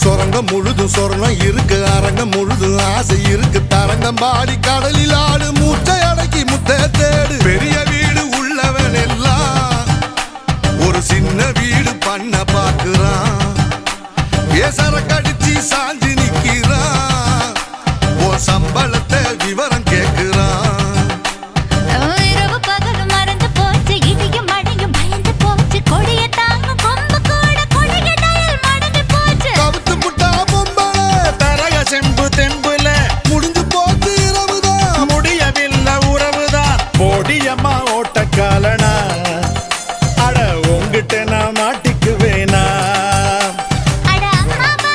சொரங்கம் முழுதும் சொர்ணம் இருக்கு, அரங்கம் முழுதும் ஆசை இருக்கு. தரங்கம் பாடி கடலில் ஆடு, மூச்சை அடக்கி முத்த தேடு. பெரிய வீடு உள்ளவன் எல்லாம் ஒரு சின்ன வீடு பண்ண பாக்குறான். ஏசர கடிச்சு சாஞ்சு நிக்கிறான். ஓ சம்பள